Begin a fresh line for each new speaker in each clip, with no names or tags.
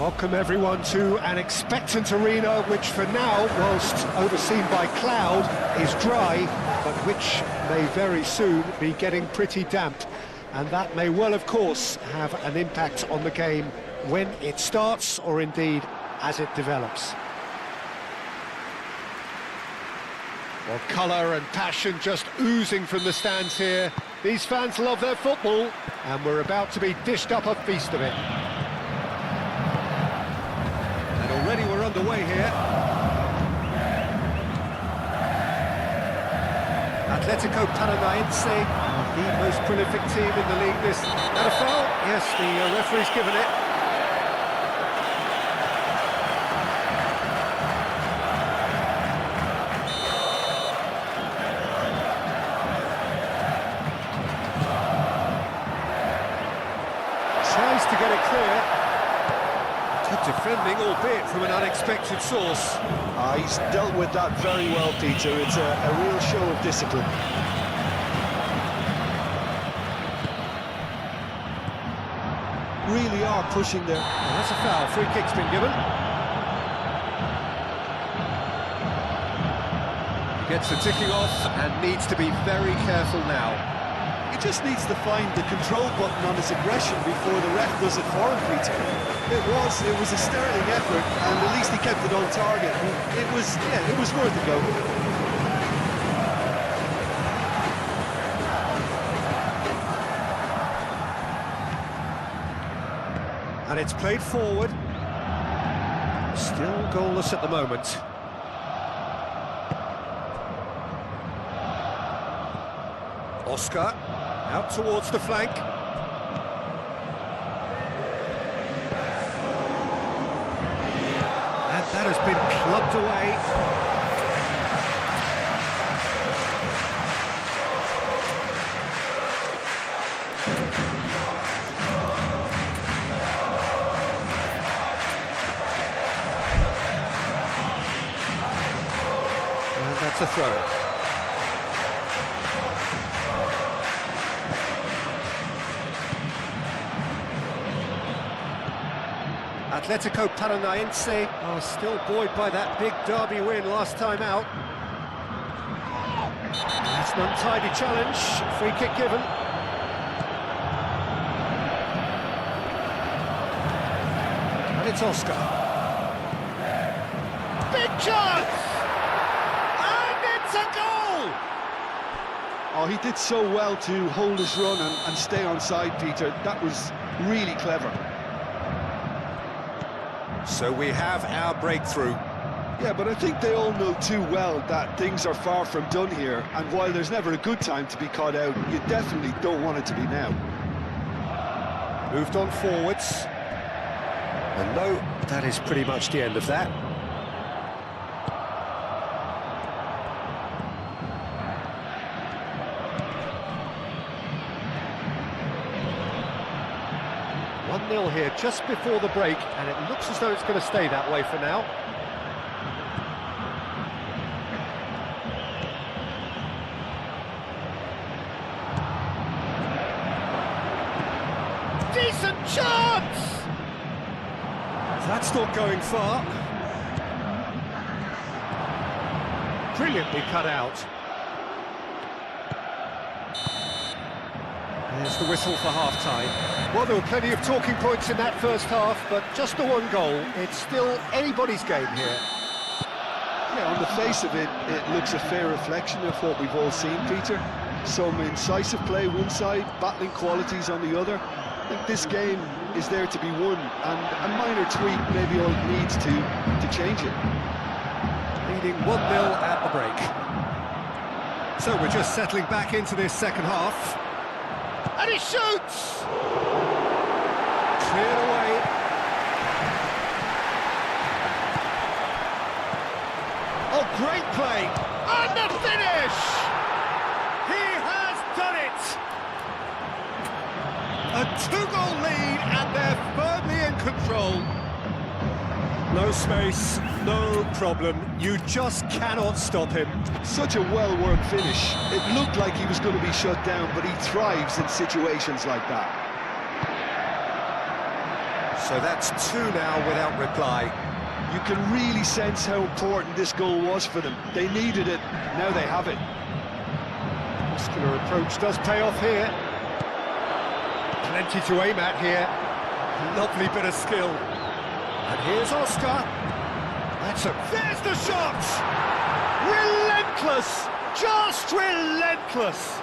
Welcome everyone to an expectant arena which for now, whilst overseen by cloud, is dry, but which may very soon be getting pretty damp. And that may well, of course, have an impact on the game when it starts, or indeed as it develops. Well, colour and passion just oozing from the stands here. These fans love their football, and we're about to be dished up a feast of it. And already we're underway here. Atletico Paranaense, the most prolific team in the league this... And a foul? Yes, the referee's given it. Tries to get it clear. Good defending, albeit from an unexpected source.
He's dealt with that very well, Peter. It's a real show of discipline. Really are pushing there.
Well, that's a foul. Free kick's been given. He gets the ticking off and needs to be very careful now.
He just needs to find the control button on his aggression before the ref does it for him, Peter. It was a sterling effort, and at least he kept it on target. It was worth a go.
And it's played forward. Still goalless at the moment. Oscar, out towards the flank. And that has been clubbed away. And that's a throw. Atletico Paranaense are still buoyed by that big derby win last time out. That's an untidy challenge, free kick given. And it's Oscar. Big chance! And it's a goal!
Oh, he did so well to hold his run and stay on side, Peter. That was really clever.
So we have our breakthrough.
Yeah, but I think they all know too well that things are far from done here, and while there's never a good time to be caught out, you definitely don't want it to be now.
Moved on forwards. And no, that is pretty much the end of that. One 0 here just before the break, and it looks as though it's going to stay that way for now. Decent chance! That's not going far. Brilliantly cut out. There's the whistle for half-time. Well, there were plenty of talking points in that first half, but just the one goal. It's still anybody's game here.
Yeah, on the face of it, it looks a fair reflection of what we've all seen, Peter. Some incisive play one side, battling qualities on the other. I think this game is there to be won, and a minor tweak maybe all it needs to change it.
Leading 1-0 at the break. So we're just settling back into this second half. And he shoots! Cleared away. Oh, great play! And the finish! He has done it! A two-goal lead, and they're firmly in control. No space, no problem. You just cannot stop him.
Such a well-worked finish. It looked like he was going to be shut down, but he thrives in situations like that.
So that's two now without reply.
You can really sense how important this goal was for them. They needed it, now they have it.
Muscular approach does pay off here. Plenty to aim at here. Lovely bit of skill. And here's Oscar. There's the shot! Relentless! Just relentless!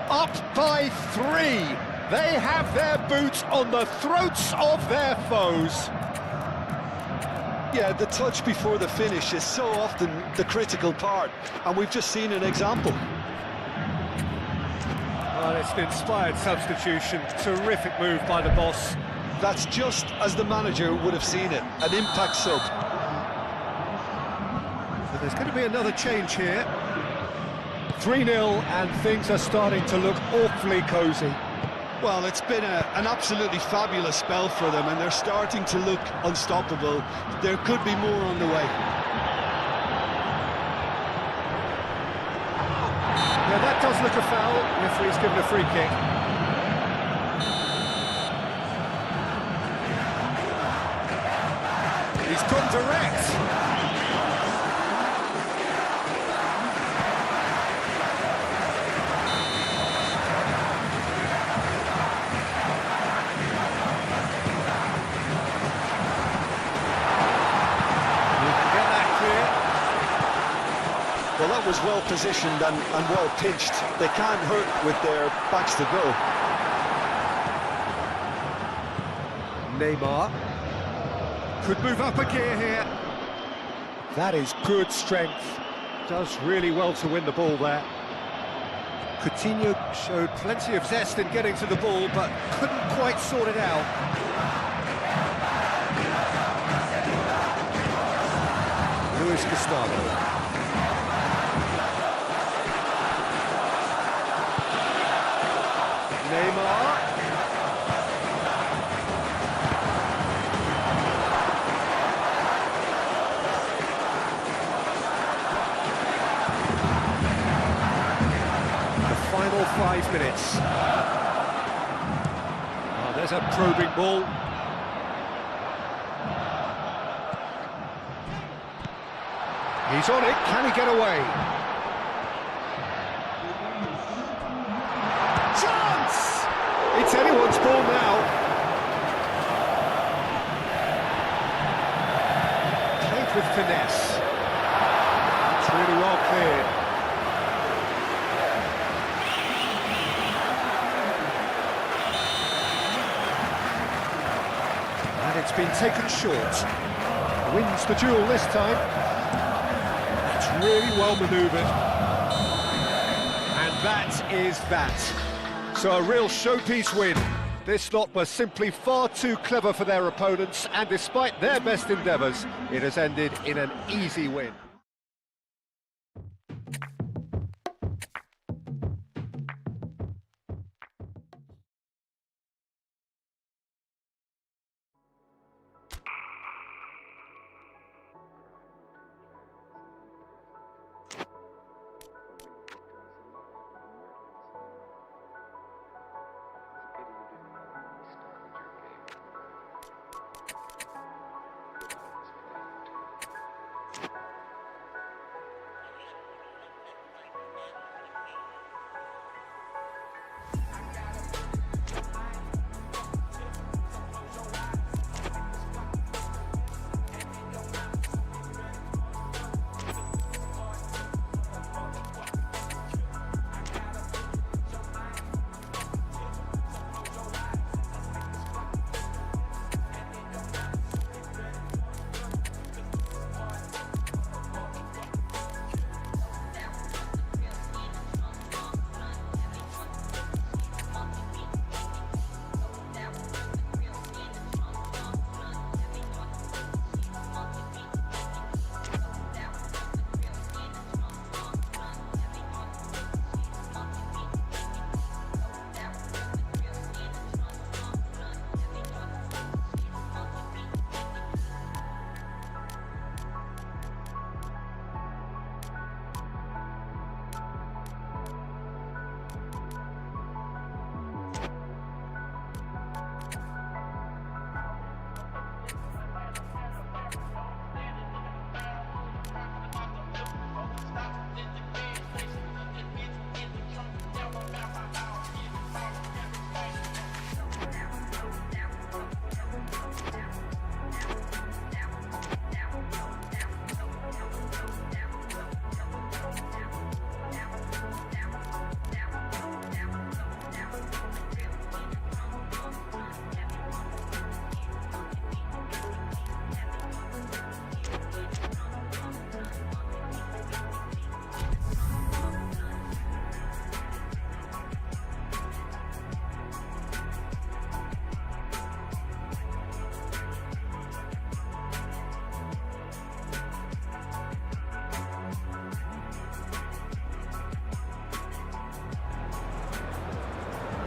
Up by 3. They have their boots on the throats of their foes.
Yeah, the touch before the finish is so often the critical part, and we've just seen an example.
Well, it's an inspired substitution. Terrific move by the boss.
That's just as the manager would have seen it, an impact sub.
So there's going to be another change here. 3-0, and things are starting to look awfully cosy.
Well, it's been an absolutely fabulous spell for them, and they're starting to look unstoppable. There could be more on the way.
Yeah, that does look a foul. Referee's given a free kick. He's gone direct.
Well, that was well positioned and well pitched. They can't hurt with their backs to go.
Neymar could move up a gear here. That is good strength. Does really well to win the ball there. Coutinho showed plenty of zest in getting to the ball, but couldn't quite sort it out. Luis Gustavo. Neymar. The final 5 minutes. Oh, there's a probing ball. He's on it, can he get away? Chance! It's anyone's ball now. Played with finesse. It's really well cleared. And it's been taken short. Wins the duel this time. It's really well manoeuvred. And that is that. So a real showpiece win. This lot was simply far too clever for their opponents, and despite their best endeavours, it has ended in an easy win.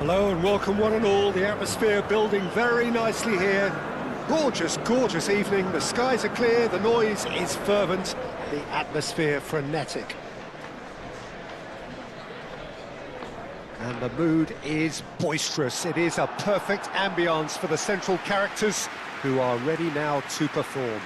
Hello and welcome one and all. The atmosphere building very nicely here. Gorgeous, gorgeous evening. The skies are clear, the noise is fervent, the atmosphere frenetic. And the mood is boisterous. It is a perfect ambience for the central characters who are ready now to perform.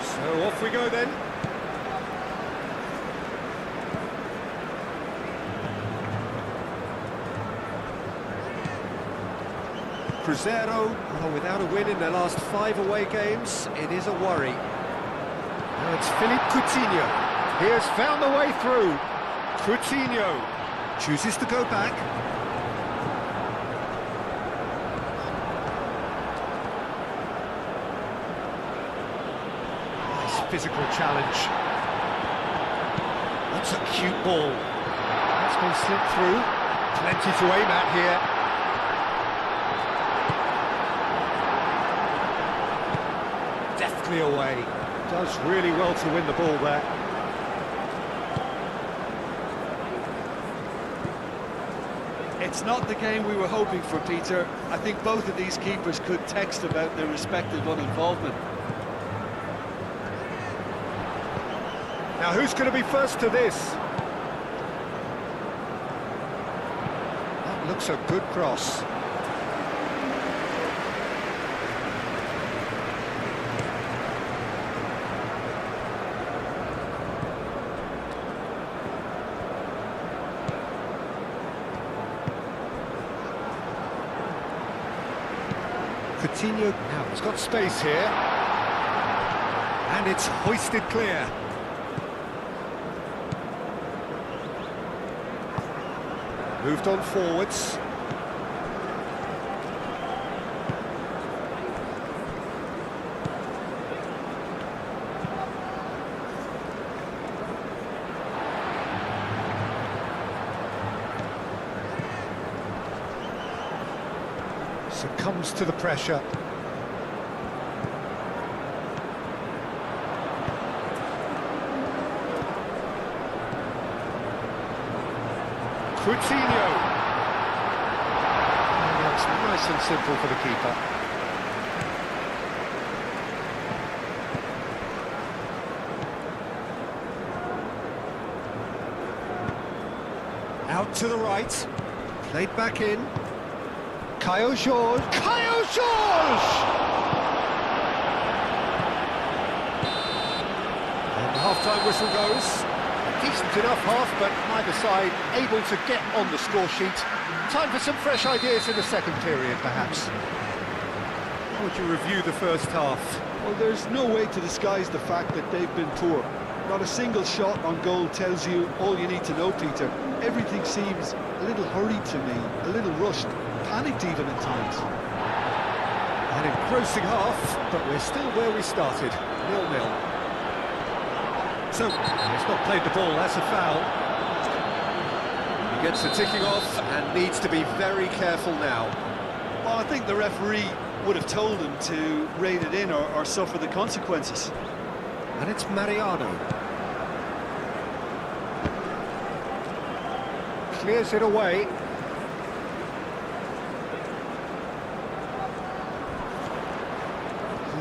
So off we go then. Cruzeiro, without a win in their last 5 away games, it is a worry. Now it's Philippe Coutinho. He has found the way through. Coutinho chooses to go back. Physical challenge. That's a cute ball. That's been slipped through. Plenty to aim at here. Deftly away. Does really well to win the ball there.
It's not the game we were hoping for, Peter. I think both of these keepers could text about their respective uninvolvement.
Now who's going to be first to this? That looks a good cross. Coutinho now has got space here. And it's hoisted clear. Moved on forwards. Succumbs to the pressure. Coutinho. That's nice and simple for the keeper. Out to the right. Played back in. Caio Jorge. Caio Jorge! And the half-time whistle goes. Decent enough half, but neither side able to get on the score sheet. Time for some fresh ideas in the second period, perhaps. How would you review the first half?
Well, there's no way to disguise the fact that they've been poor. Not a single shot on goal tells you all you need to know, Peter. Everything seems a little hurried to me, a little rushed, panicked even at times.
An engrossing half, but we're still where we started, 0-0. So, he's not played the ball, that's a foul. He gets the ticking off and needs to be very careful now.
Well, I think the referee would have told him to rein it in or suffer the consequences.
And it's Mariano. Clears it away.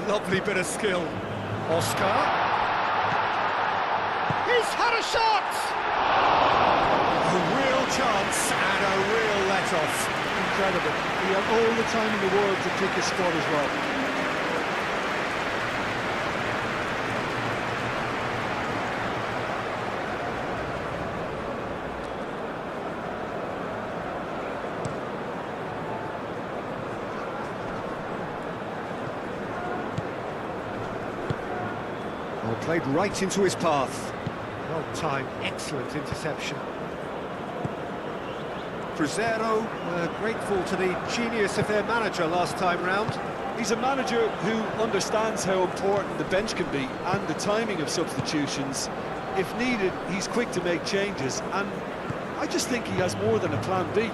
Lovely bit of skill. Oscar. He's had a shot! A real chance and a real let-off.
Incredible. He had all the time in the world to pick his spot as well.
Well, played right into his path. Well timed, excellent interception. Cruzeiro were grateful to the genius of their manager last time round.
He's a manager who understands how important the bench can be and the timing of substitutions. If needed, he's quick to make changes, and I just think he has more than a plan B.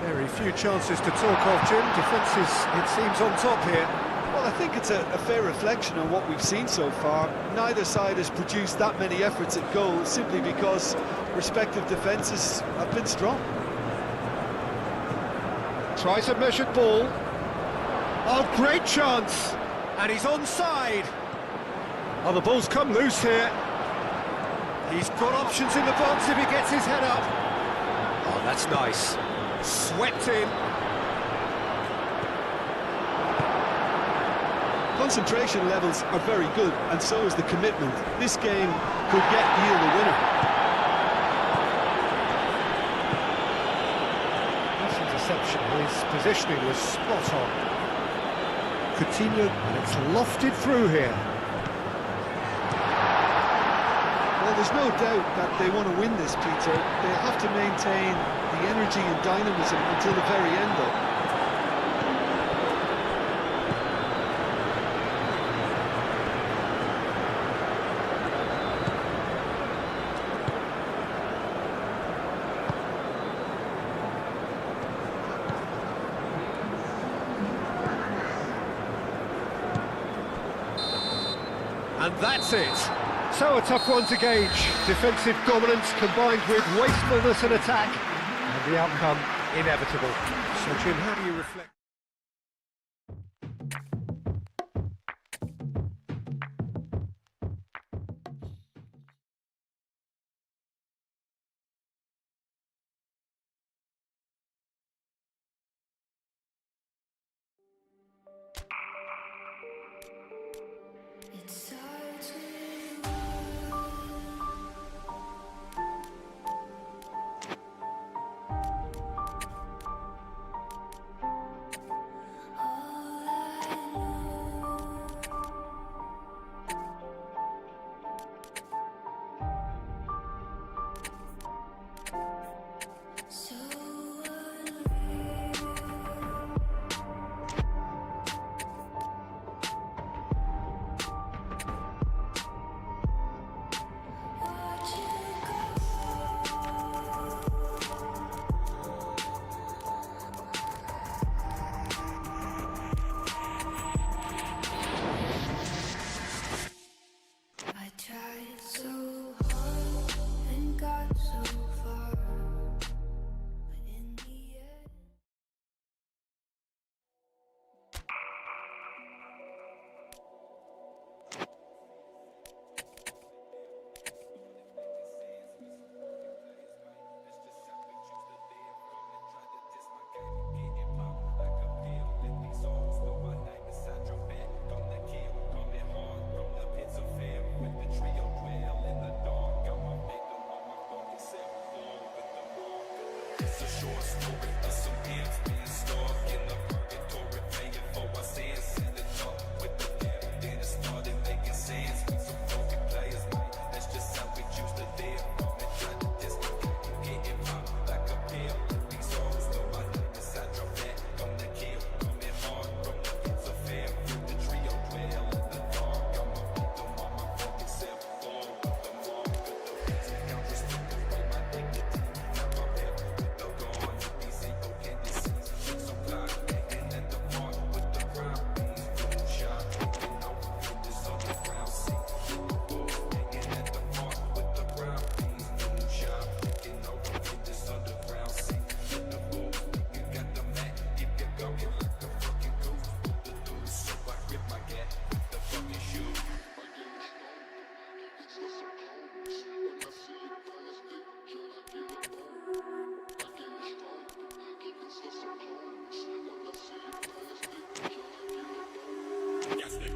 Very few chances to talk of, Jim. Defence is, it seems, on top here.
Well, I think it's a fair reflection on what we've seen so far. Neither side has produced that many efforts at goal simply because respective defences have been strong.
Tries a measured ball. Oh, great chance! And he's onside. Oh, the ball's come loose here. He's got options in the box if he gets his head up. Oh, that's nice. Swept in.
Concentration levels are very good, and so is the commitment. This game could yield a winner.
This interception, his positioning was spot on. Coutinho, and it's lofted through here.
Well, there's no doubt that they want to win this, Peter. They have to maintain the energy and dynamism until the very end, though.
And that's it. So a tough one to gauge. Defensive dominance combined with wastefulness and attack. And the outcome inevitable. So, Jim, how do you reflect?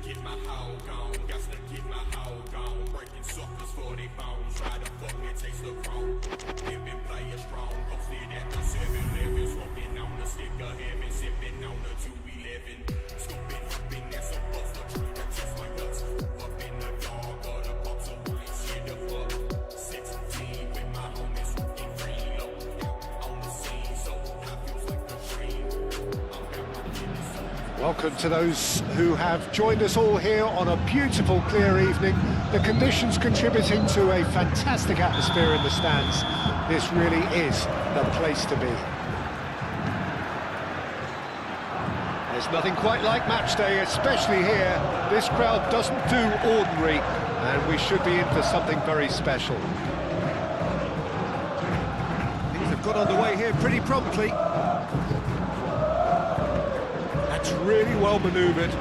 Get my hoe gone, got to get my hoe gone. Breaking suckers for they bones, try to fuck me, taste the chrome. Living playing strong, posted at the 7-Eleven. Smoking on the stick of heaven, sipping on the 211. Scooping, hooping, that's a buster, trying to test my guts. Up in the dog, or the box of wine, shit the fuck. 16 with my homies, looking green low. On the scene, so I feels like a dream. I'm got my business on.
Welcome to those who have joined us all here on a beautiful, clear evening. The conditions contributing to a fantastic atmosphere in the stands. This really is the place to be. There's nothing quite like match day, especially here. This crowd doesn't do ordinary, and we should be in for something very special. Things have got underway here pretty promptly. That's really well manoeuvred.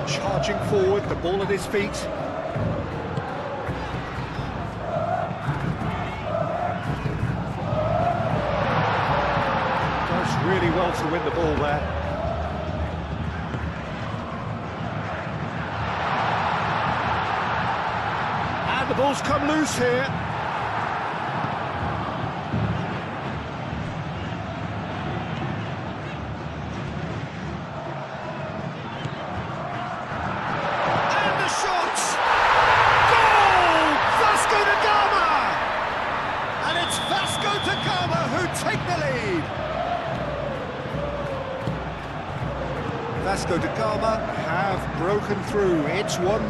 Charging forward, the ball at his feet. Does really well to win the ball there. And the ball's come loose here. Take the lead. Vasco da Gama have broken through. It's 1-0.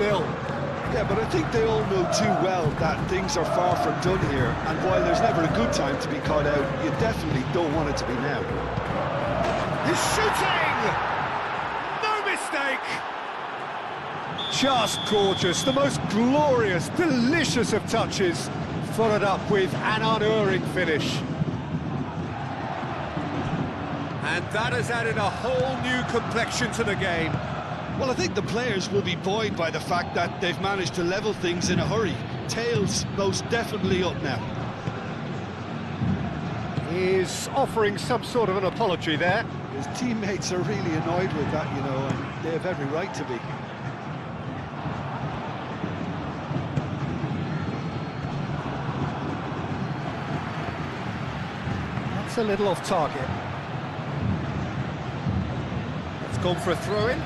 Yeah, but I think they all know too well that things are far from done here, and while there's never a good time to be caught out, you definitely don't want it to be now.
He's shooting! No mistake! Just gorgeous, the most glorious, delicious of touches, followed up with an unerring finish. And that has added a whole new complexion to the game.
Well, I think the players will be buoyed by the fact that they've managed to level things in a hurry. Tails most definitely up now.
He's offering some sort of an apology there.
His teammates are really annoyed with that, you know, and they have every right to be.
That's a little off target. Gone for a throw-in.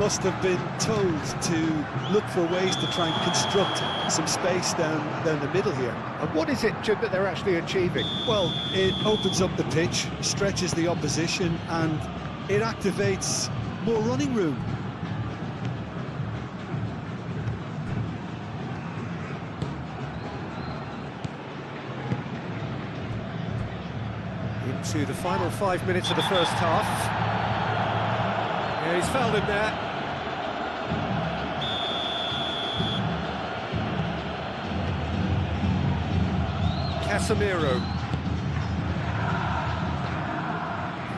Must have been told to look for ways to try and construct some space down the middle here.
And what is it, Jim, that they're actually achieving?
Well, it opens up the pitch, stretches the opposition, and it activates more running room.
Into the final 5 minutes of the first half. Yeah, he's fouled him there. Casemiro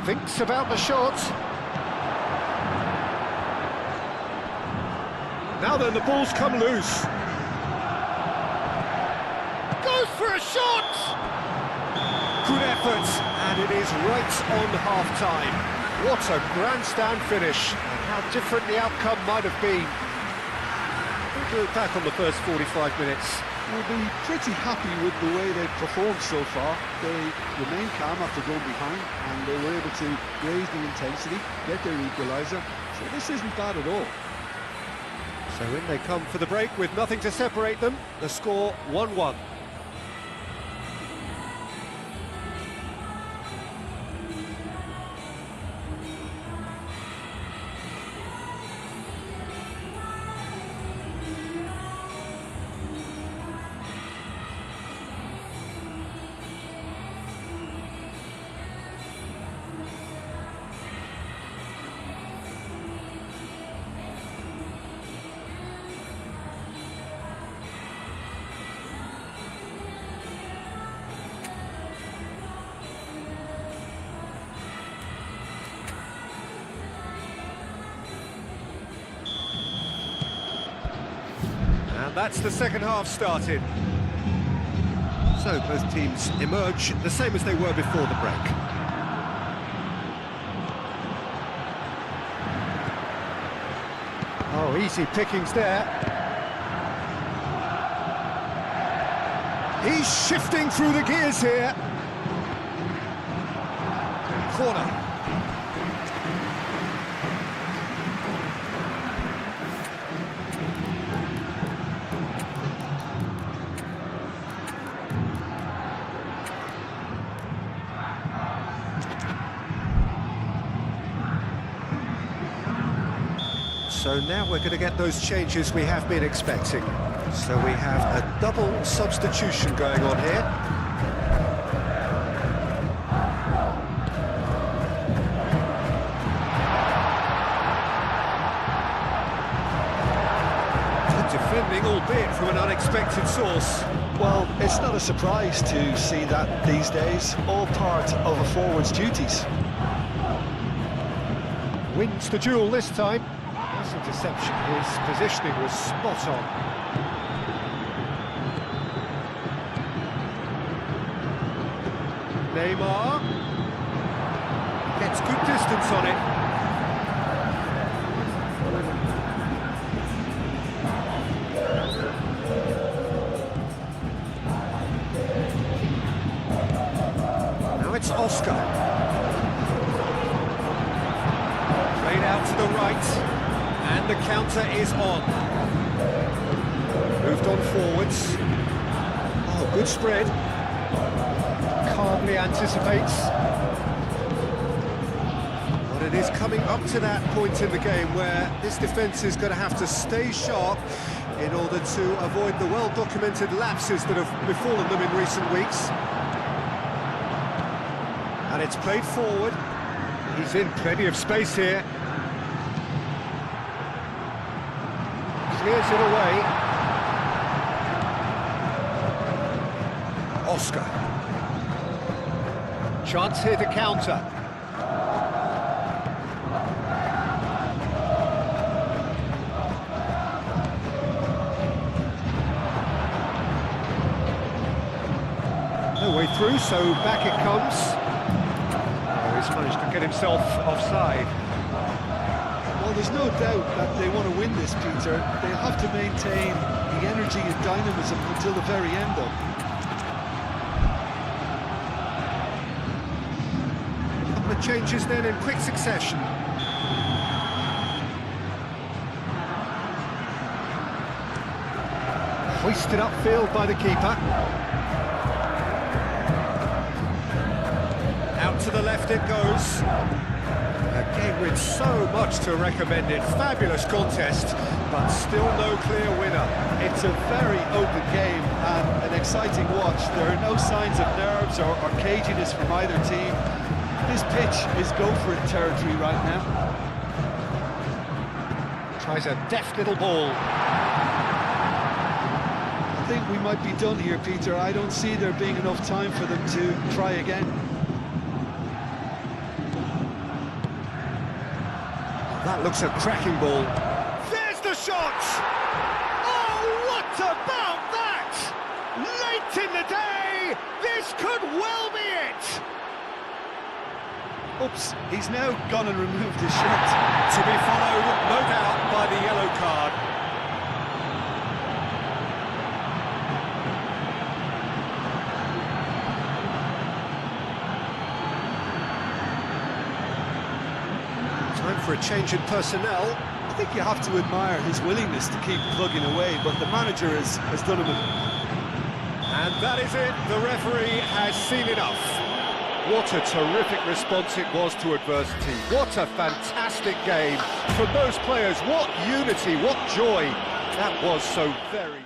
thinks about the shot. Now then, the ball's come loose. Goes for a shot! Good effort, and it is right on half-time. What a grandstand finish, and how different the outcome might have been. We'll look back on the first 45 minutes.
We'll be pretty happy with the way they've performed so far. They remained calm after going behind, and they were able to raise the intensity, get their equaliser. So this isn't bad at all.
So in they come for the break with nothing to separate them. The score 1-1. And that's the second half started. So both teams emerge the same as they were before the break. Oh, easy pickings there. He's shifting through the gears here. Corner. So now we're going to get those changes we have been expecting. So we have a double substitution going on here. Defending, albeit from an unexpected source.
Well, it's not a surprise to see that these days, all part of a forward's duties.
Wins the duel this time. That's a deception. His positioning was spot on. Neymar gets good distance on it. It's Oscar. Played out to the right, and the counter is on. Moved on forwards. Oh, good spread. Calmly anticipates. But it is coming up to that point in the game where this defence is going to have to stay sharp in order to avoid the well-documented lapses that have befallen them in recent weeks. And it's played forward. He's in plenty of space here. Clears it away. Oscar. Chance here to counter. No way through, so back it comes. He's managed to get himself offside.
Well, there's no doubt that they want to win this, Peter. They'll have to maintain the energy and dynamism until the very end, though.
A couple of changes then in quick succession. Hoisted upfield by the keeper. To the left it goes. A game with so much to recommend it. Fabulous contest, but still no clear winner.
It's a very open game and an exciting watch. There are no signs of nerves or caginess from either team. This pitch is go-for-it territory right now.
Tries a deft little ball.
I think we might be done here, Peter. I don't see there being enough time for them to try again.
That looks a cracking ball. There's the shot! Oh, what about that? Late in the day, this could well be it!
Oops, he's now gone and removed his shirt.
To be followed, no doubt, by the yellow card. For a change in personnel.
I think you have to admire his willingness to keep plugging away, but the manager has done him a...
And that is it, the referee has seen enough. What a terrific response it was to adversity. What a fantastic game from those players. What unity, what joy. That was so very...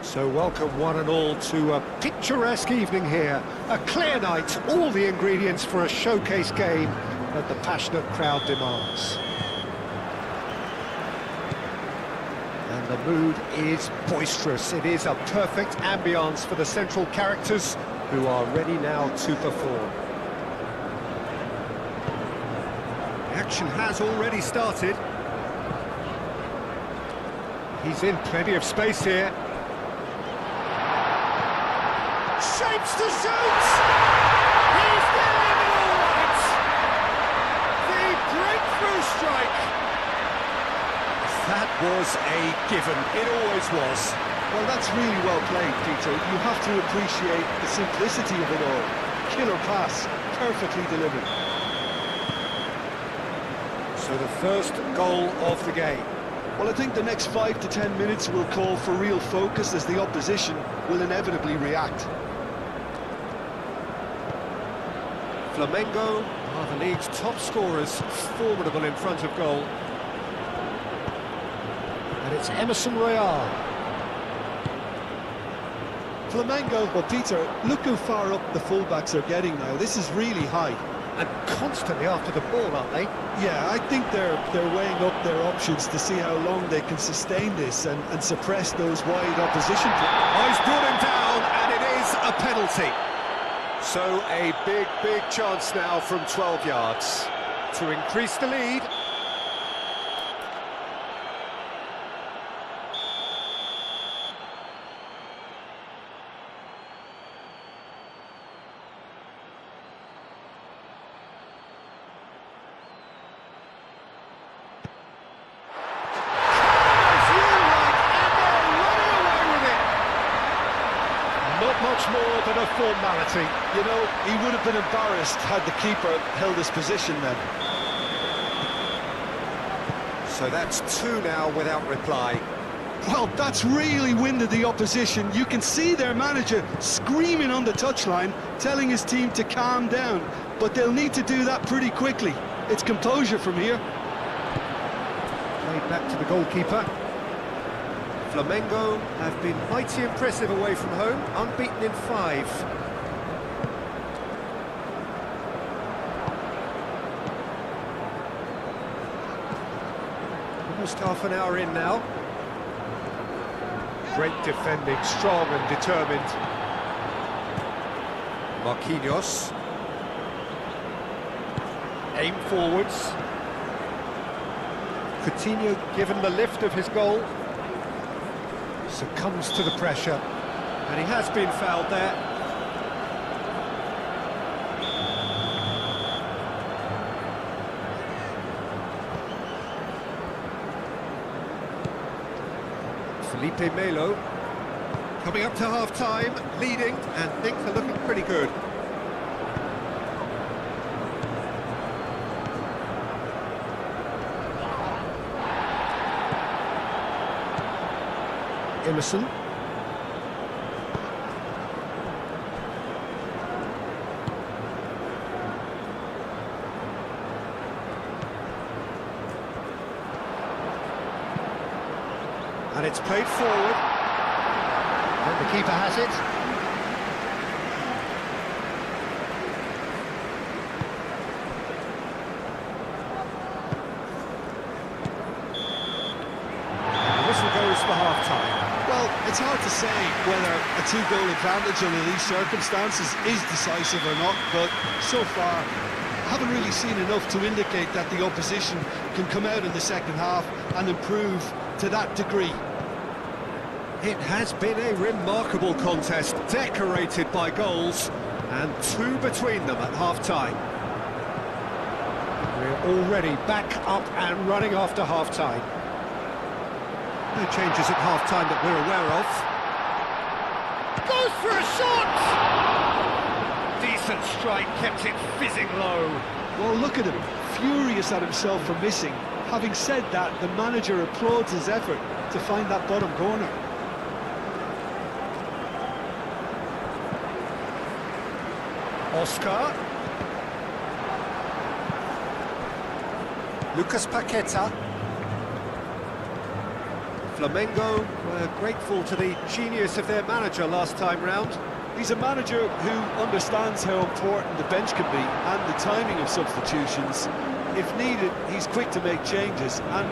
So welcome one and all to a picturesque evening here. A clear night, all the ingredients for a showcase game that the passionate crowd demands. And the mood is boisterous. It is a perfect ambience for the central characters who are ready now to perform. The action has already started. He's in plenty of space here. Shapes to shoot! He's there in all right! The breakthrough strike! That was a given, it always was.
Well, that's really well played, Peter. You have to appreciate the simplicity of it all. Killer pass, perfectly delivered.
So the first goal of the game.
Well, I think the next 5 to 10 minutes will call for real focus as the opposition will inevitably react.
Flamengo are the league's top scorers, formidable in front of goal. And it's Emerson Royale.
Flamengo, well, Peter, look how far up the fullbacks are getting now. This is really high.
And constantly after the ball, aren't they?
Yeah, I think they're weighing up their options to see how long they can sustain this and suppress those wide opposition.
Oh, he's brought him down, and it is a penalty. So a big chance now from 12 yards to increase the lead. Not much more than a formality.
You know, he would have been embarrassed had the keeper held his position then.
So that's 2 now without reply.
Well, that's really winded the opposition. You can see their manager screaming on the touchline, telling his team to calm down. But they'll need to do that pretty quickly. It's composure from here.
Played back to the goalkeeper. Flamengo have been mighty impressive away from home, unbeaten in 5. Almost half an hour in now. Great defending, strong and determined. Marquinhos. Aim forwards. Coutinho given the lift of his goal. Succumbs to the pressure, and he has been fouled there. Felipe Melo coming up to half-time, leading, and things are looking pretty good. Emerson. And it's played forward. And the keeper has it. And the whistle goes for half-time.
Well, it's hard to say whether a 2-goal advantage under these circumstances is decisive or not, but so far I haven't really seen enough to indicate that the opposition can come out in the second half and improve to that degree.
It has been a remarkable contest, decorated by goals, and 2 between them at half-time. We're already back up and running after half-time. No changes at half-time that we're aware of. Goes for a shot! Decent strike, kept it fizzing low.
Well, look at him, furious at himself for missing. Having said that, the manager applauds his effort to find that bottom corner.
Oscar. Lucas Paqueta. Flamengo were grateful to the genius of their manager last time round.
He's a manager who understands how important the bench can be and the timing of substitutions. If needed, he's quick to make changes, and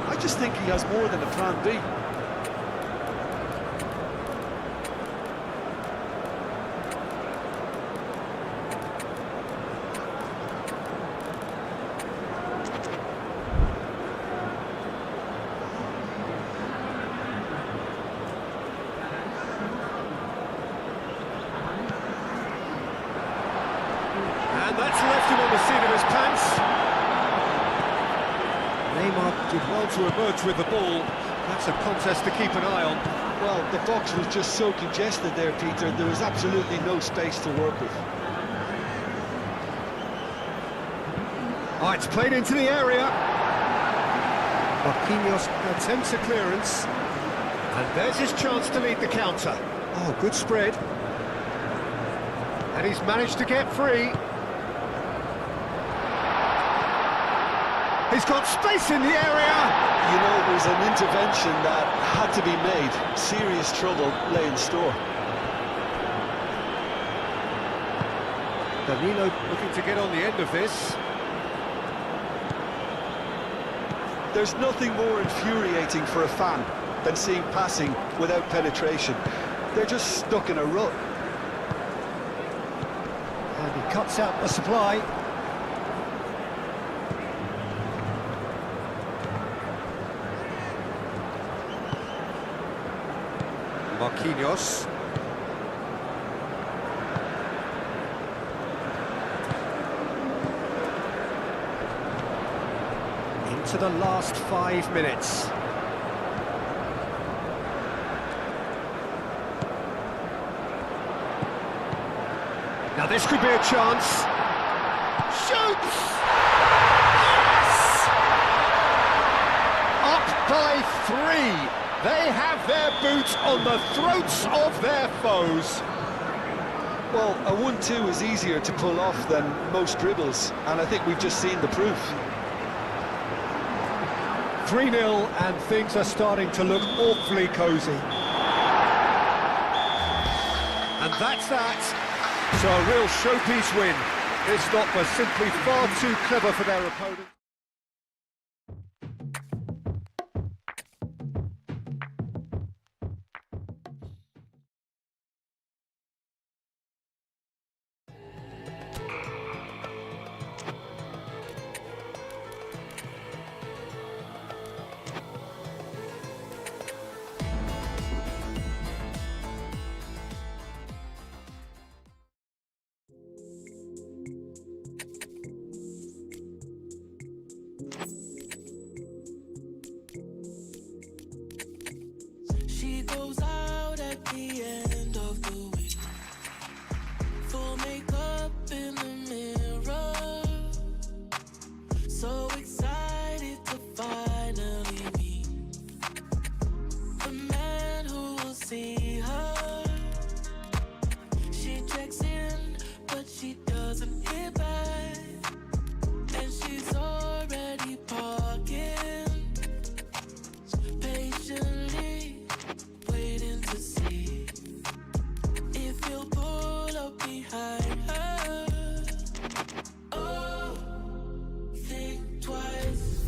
I just think he has more than a plan B.
And that's left him on the seat of his pants. Neymar did well to emerge with the ball. That's a contest to keep an eye on.
Well, the box was just so congested there, Peter. There was absolutely no space to work with.
Oh, it's played into the area. Marquinhos attempts a clearance. And there's his chance to lead the counter. Oh, good spread. And he's managed to get free. He's got space in the area.
You know, it was an intervention that had to be made. Serious trouble lay in store.
Danilo looking to get on the end of this.
There's nothing more infuriating for a fan than seeing passing without penetration. They're just stuck in a rut.
And he cuts out the supply. Marquinhos. Into the last 5 minutes. Now this could be a chance. Shoots! Yes! Up by 3. They have their boots on the throats of their foes.
Well, a 1-2 is easier to pull off than most dribbles, and I think we've just seen the proof.
3-0, and things are starting to look awfully cosy. And that's that. So a real showpiece win. This stop was simply far too clever for their opponent.
She goes out at the end of the week, full makeup in the mirror, so excited to finally meet the man who will see her. She checks in, but she doesn't hear back, and she's already parking patiently, waiting to see if he'll pull up behind her. Oh, think twice,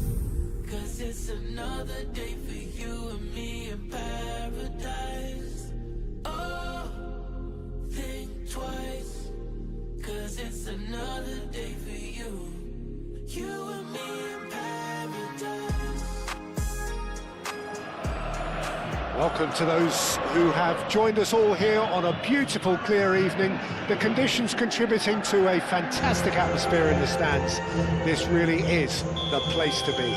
'cause it's another day for you and me in paradise. Oh, think twice, 'cause it's another day for you and me in paradise.
Welcome to those who have joined us all here on a beautiful, clear evening. The conditions contributing to a fantastic atmosphere in the stands. This really is the place to be.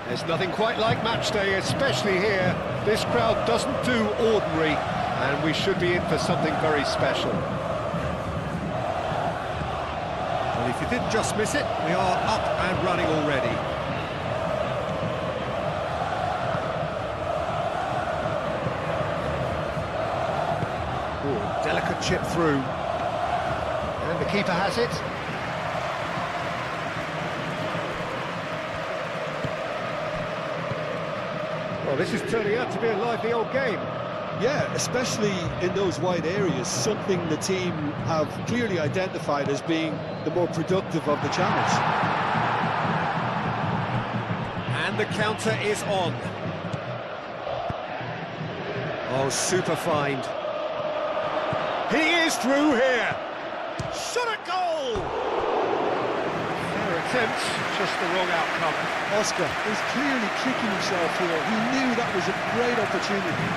There's nothing quite like match day, especially here. This crowd doesn't do ordinary, and we should be in for something very special. Well, if you didn't just miss it, we are up and running already. Ooh, delicate chip through. And the keeper has it. Well, this is turning out to be a lively old game.
Yeah, especially in those wide areas, something the team have clearly identified as being the more productive of the channels.
And the counter is on. Oh, super find. He is through here. Shot at goal! Fair attempt, just the wrong outcome.
Oscar is clearly kicking himself here. He knew that was a great opportunity.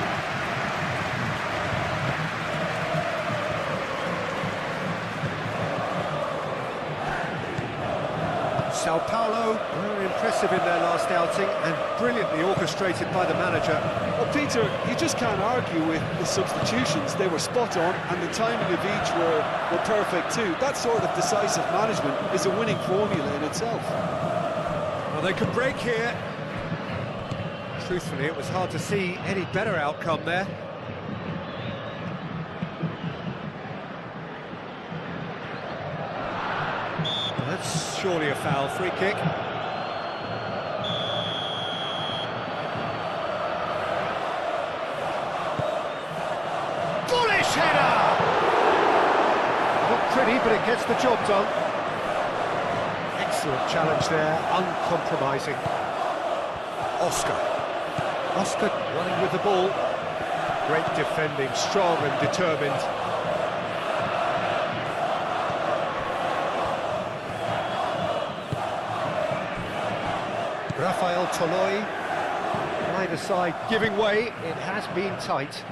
Sao Paulo were impressive in their last outing and brilliantly orchestrated by the manager.
Well, Peter, you just can't argue with the substitutions. They were spot on, and the timing of each were perfect too. That sort of decisive management is a winning formula in itself.
Well, they could break here. Truthfully, it was hard to see any better outcome there. Well, that's surely a foul. Free kick. Bullish header! Not pretty, but it gets the job done. Excellent challenge there, uncompromising. Oscar running with the ball. Great defending, strong and determined. Rafael Toloi, either side giving way. It has been tight.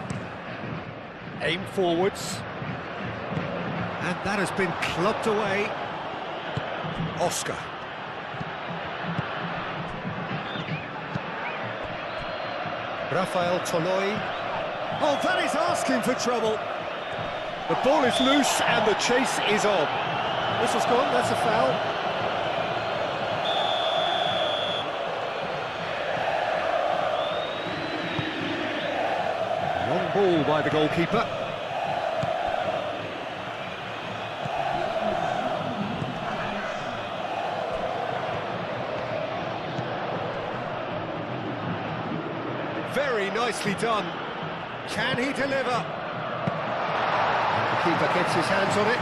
Aim forwards. And that has been clubbed away. Oscar. Rafael Toloi. Oh, that is asking for trouble. The ball is loose and the chase is on. Whistle's gone, that's a foul. Long ball by the goalkeeper. Very nicely done. Can he deliver? The keeper gets his hands on it.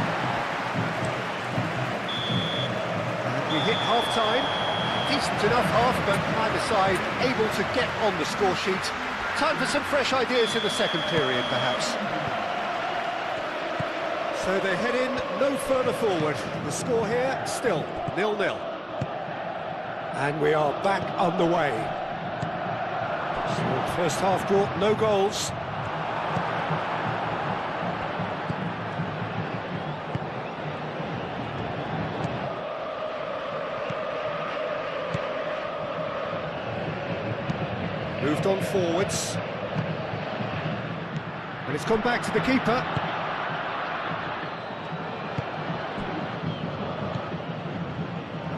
And we hit half-time. Decent enough half, but either side able to get on the score sheet. Time for some fresh ideas in the second period, perhaps. So they head in no further forward. The score here, still 0-0. And we are back underway. So first half brought no goals. Moved on forwards. And it's gone back to the keeper.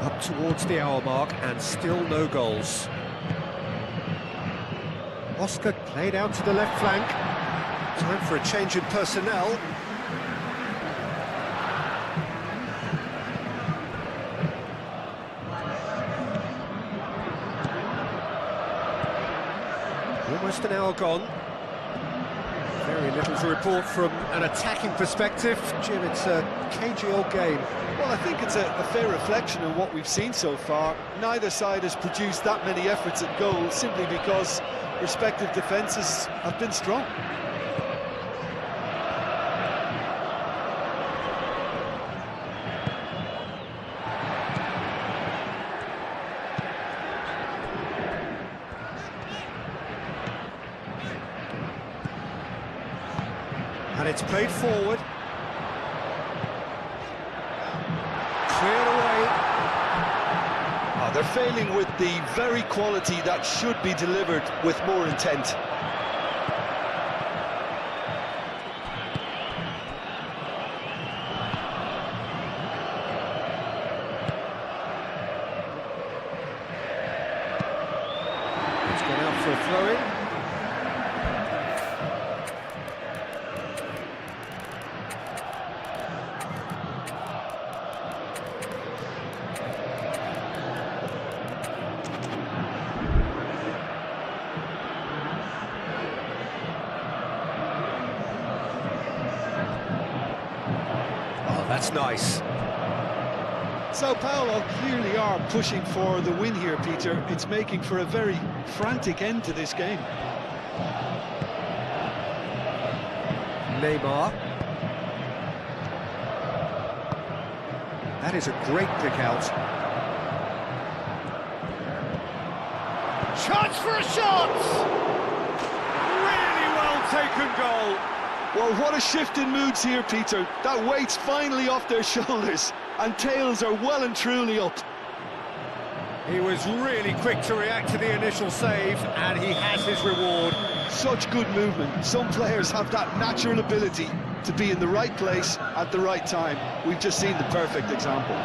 Up towards the hour mark and still no goals. Oscar played out to the left flank. Time for a change in personnel. Almost an hour gone. Very little to report from an attacking perspective. Jim, it's a cagey old game.
Well, I think it's a fair reflection of what we've seen so far. Neither side has produced that many efforts at goal simply because respective defences have been strong.
And it's played forward. Cleared away.
Oh, they're failing with the very quality that should be delivered with more intent.
It's gone out for a throw-in. That's nice.
Sao Paulo clearly are pushing for the win here, Peter. It's making for a very frantic end to this game.
Neymar. That is a great pick out. Chance for a shot! Really well taken goal.
Well, what a shift in moods here, Peter. That weight's finally off their shoulders, and tails are well and truly up.
He was really quick to react to the initial save, and he has his reward.
Such good movement. Some players have that natural ability to be in the right place at the right time. We've just seen the perfect example.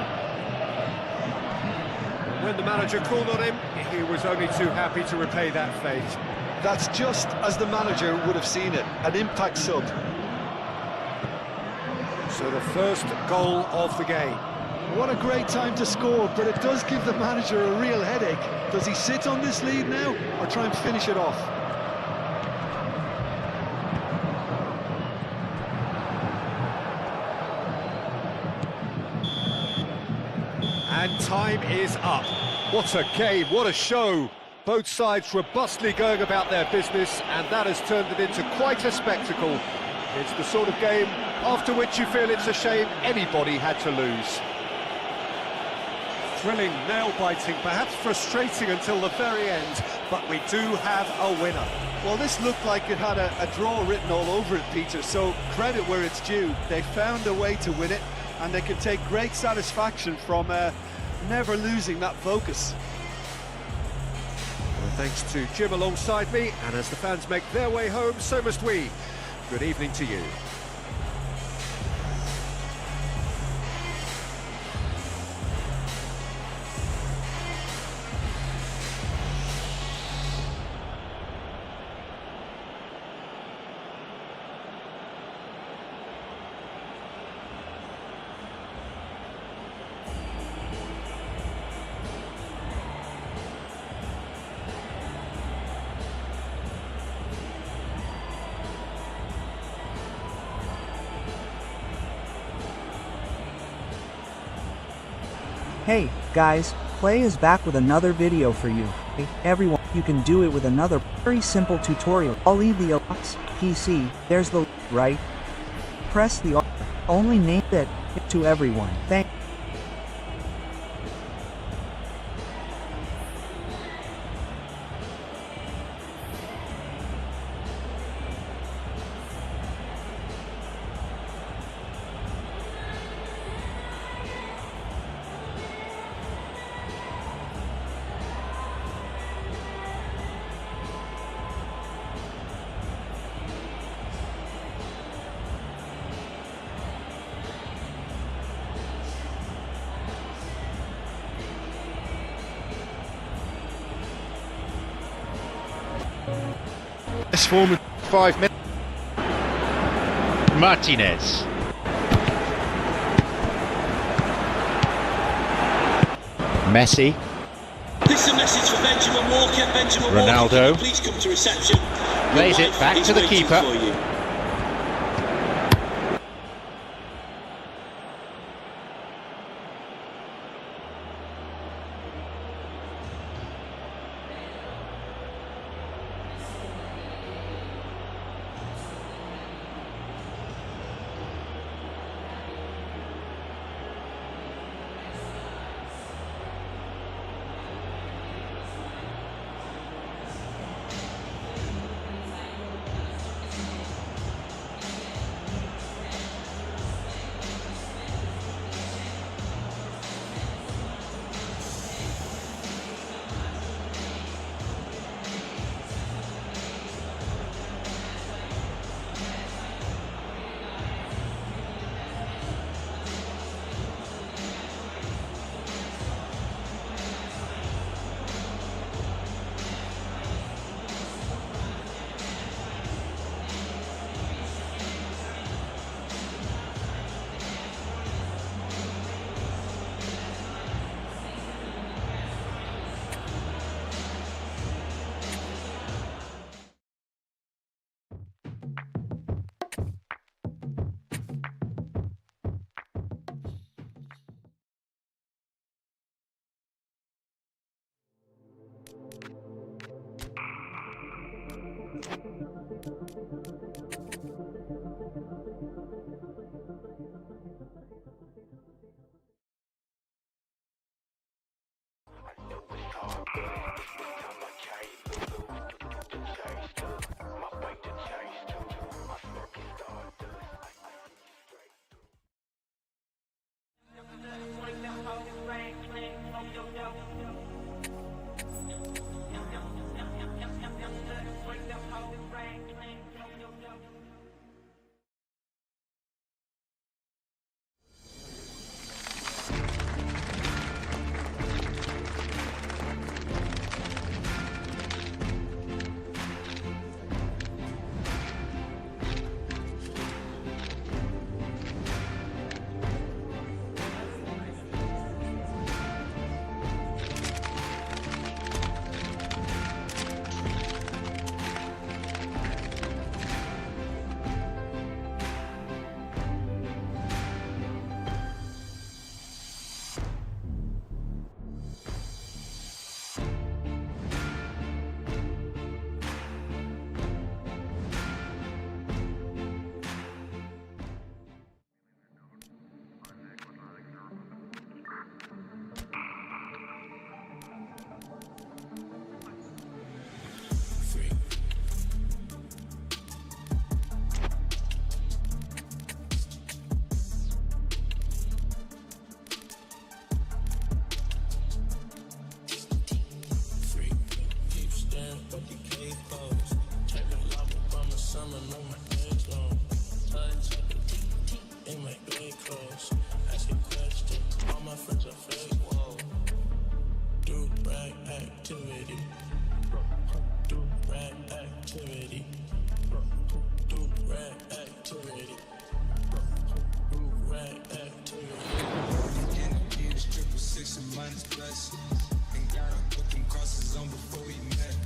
When the manager called on him, he was only too happy to repay that fate.
That's just as the manager would have seen it, an impact sub.
So the first goal of the game.
What a great time to score, but it does give the manager a real headache. Does he sit on this lead now, or try and finish it off?
And time is up. What a game, what a show. Both sides robustly going about their business, and that has turned it into quite a spectacle. It's the sort of game after which you feel it's a shame anybody had to lose. Thrilling, nail-biting, perhaps frustrating until the very end, but we do have a winner.
Well, this looked like it had a draw written all over it, Peter, so credit where it's due. They found a way to win it, and they can take great satisfaction from never losing that focus.
Well, thanks to Jim alongside me, and as the fans make their way home, so must we. Good evening to you.
Hey, guys, Play is back with another video for you. Hey, everyone, you can do it with another very simple tutorial. I'll leave the Xbox, PC, there's the right. Press the R, only name it to everyone. Thank
This form in 5 minutes. Martinez. Messi.
This is a message for Benjamin Walker. Benjamin
Ronaldo.
Walker, please come to reception.
Plays it back to the keeper.
my legs long. Touch in my bed clothes. Ask a question. All my friends are fake. Whoa. Do rag activity. Do rag activity. Do rag activity. Do rag activity.
Energy is 666 and minus plus. And gotta put them crosses on before we met.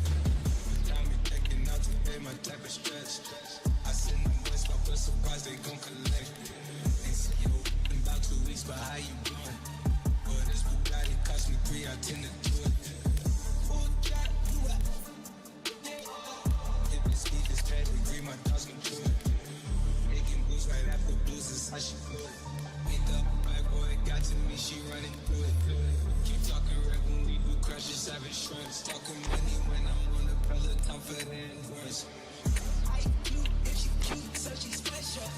Got me thinking out to pay my type of stretch. I send them boys, but surprised they gon' collect. Ain't see you in about 2 weeks, but how you doing? But this Bugatti cost me 3, I tend to do it. If it's Steve, it's pedigree, my dogs gon' do it. Making moves right after blues is how she do it. Wake up, bad boy got to me, she running through it. Keep talking red when we do crashes, savage shrimps. Talking money when I'm on the Peloton for the endurance.
I cute, if she cute, so she's special.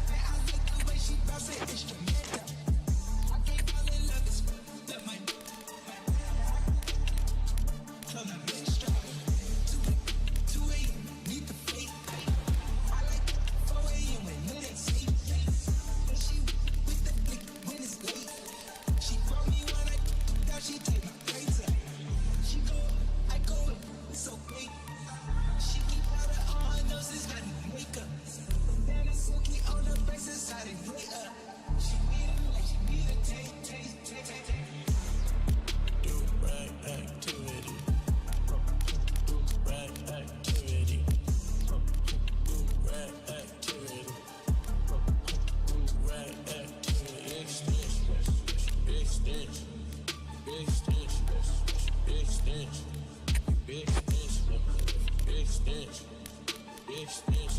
And I like the way she bounce it instrumental. I can't fall in love, it's that my club that big strap. 2 a.m. need the fake. I like 4 a.m. when it ain't safe. And she with the blick when it's late. She brought me when I now she take my plates up. She go, I go, it's okay. She keep out of all her noses, got no makeup. Then it's silky on her face inside it way up. She beat it like she beat a taste. Do rag activity. Do rag activity. Do rag activity. Do rag activity. Big stench. Big stench. Big stench. Big stench. Big stench. Big stench. Big stench.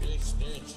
Big stench.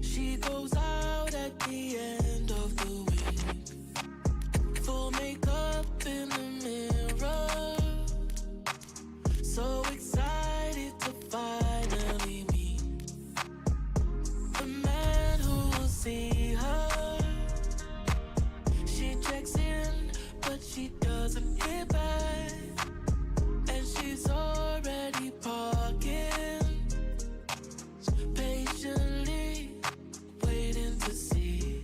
She goes out at the end of the week, full makeup in the mirror, so excited to finally meet the man who will see her. She checks in, but she doesn't hear back, and she's already parking, patiently waiting to see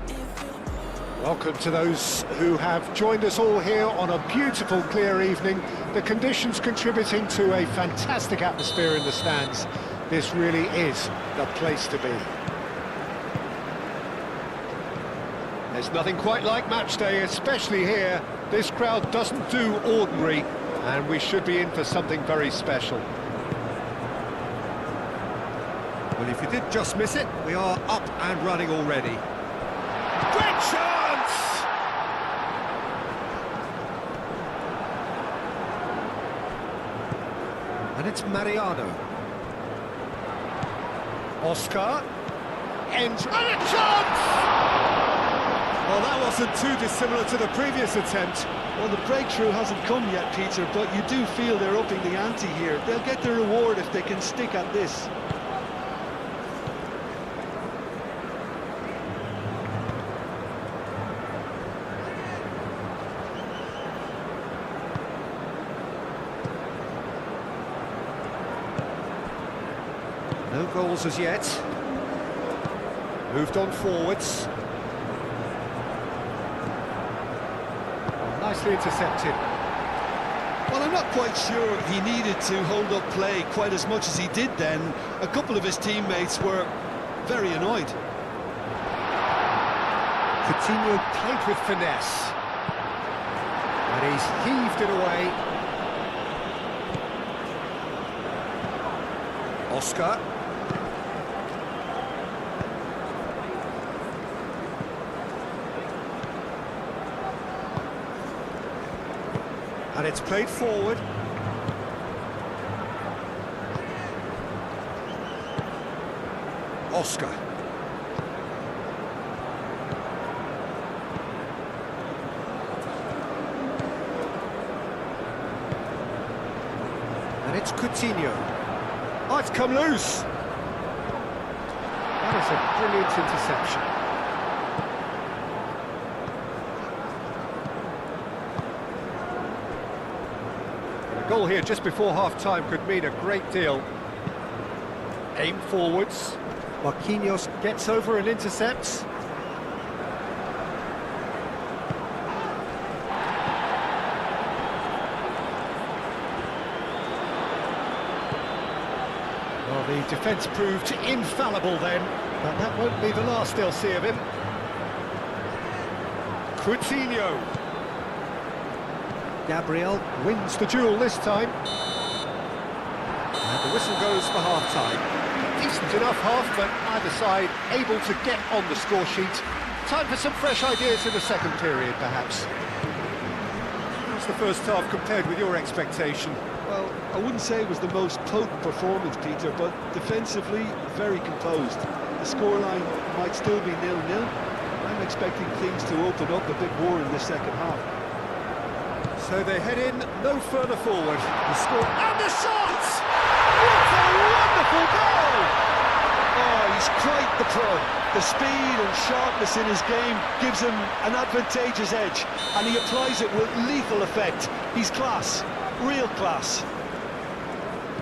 if he'll.
Welcome to those who have joined us all here on a beautiful, clear evening. The conditions contributing to a fantastic atmosphere in the stands. This really is the place to be. There's nothing quite like match day, especially here. This crowd doesn't do ordinary, and we should be in for something very special.
Well, if you did just miss it, we are up and running already.
Great chance!
And it's Mariano.
Oscar. And a chance!
Well, that wasn't too dissimilar to the previous attempt.
Well, the breakthrough hasn't come yet, Peter, but you do feel they're upping the ante here. They'll get the reward if they can stick at this.
No goals as yet.
Moved on forwards. nicely intercepted.
Well, I'm not quite sure he needed to hold up play quite as much as he did then. A couple of his teammates were very annoyed.
Coutinho played with finesse. And he's heaved it away. Oscar. And it's played forward. Oscar. And it's Coutinho. Oh, it's come loose. That is a brilliant interception. A goal here just before half-time could mean a great deal. Aim forwards. Marquinhos gets over and intercepts. Well, the defence proved infallible then, but that won't be the last they'll see of him. Coutinho. Gabriel wins the duel this time. And the whistle goes for half-time. Decent enough half, but either side able to get on the score sheet. Time for some fresh ideas in the second period, perhaps. How's the first half compared with your expectation?
Well, I wouldn't say it was the most potent performance, Peter, but defensively, very composed. The scoreline might still be 0-0. I'm expecting things to open up a bit more in the second half.
So they head in no further forward. The score and the shot! What a wonderful goal!
Oh, he's quite the pro. The speed and sharpness in his game gives him an advantageous edge, and he applies it with lethal effect. He's class, real class.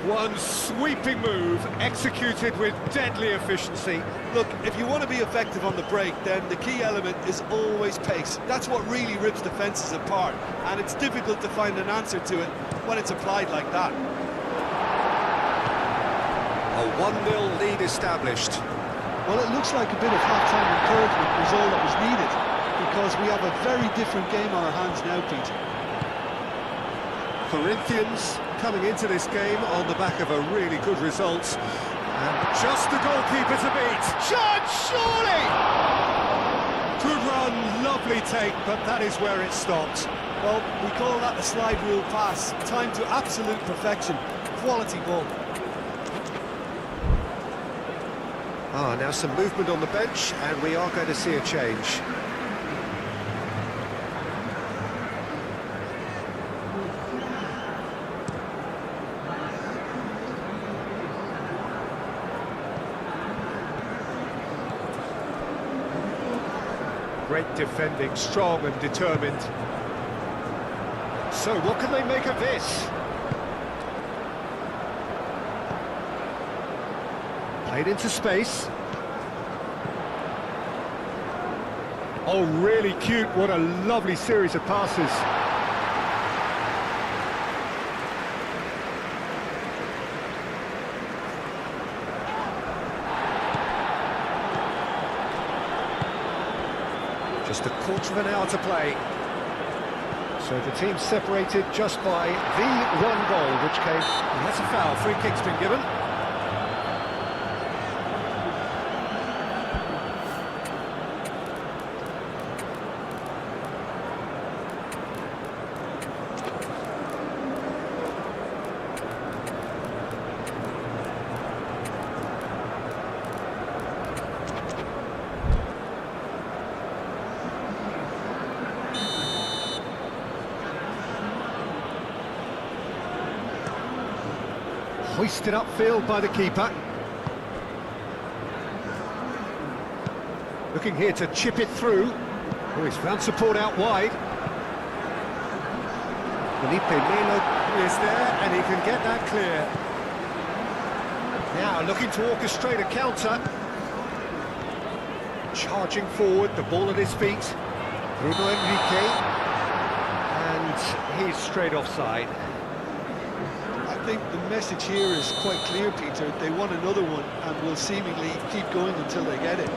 One sweeping move, executed with deadly efficiency.
Look, if you want to be effective on the break, then the key element is always pace. That's what really rips defences apart, and it's difficult to find an answer to it when it's applied like that.
A 1-0 lead established.
Well, it looks like a bit of half-time encouragement was all that was needed, because we have a very different game on our hands now, Peter.
Corinthians coming into this game on the back of a really good result. And just the goalkeeper to beat. Shot, surely! Good run, lovely take, but that is where it stopped.
Well, we call that a slide rule pass. Time to absolute perfection. Quality ball.
Now some movement on the bench, and we are going to see a change. Great defending, strong and determined. So what can they make of this? Played into space. Oh, really cute. What a lovely series of passes. Just a quarter of an hour to play. So the team separated just by the one goal, which came... And that's a foul. Free kick's been given. Hoisted upfield by the keeper. Looking here to chip it through. Oh, he's found support out wide. Felipe Melo is there, and he can get that clear. Now looking to orchestrate a counter. Charging forward, the ball at his feet. Bruno Henrique. he's straight offside.
I think the message here is quite clear, Peter. They want another one and will seemingly keep going until they get it.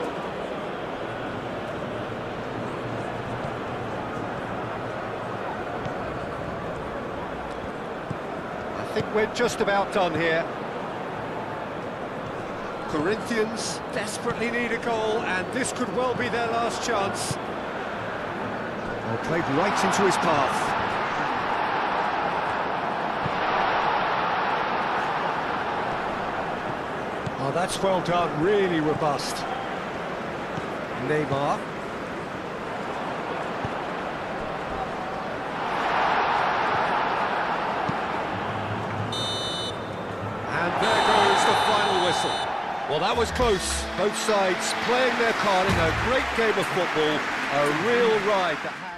I think we're just about done here. Corinthians desperately need a goal, and this could well be their last chance. Well, played right into his path. Oh, that's well done, really robust. Neymar. And there goes the final whistle. Well, that was close. Both sides playing their part in a great game of football. A real ride that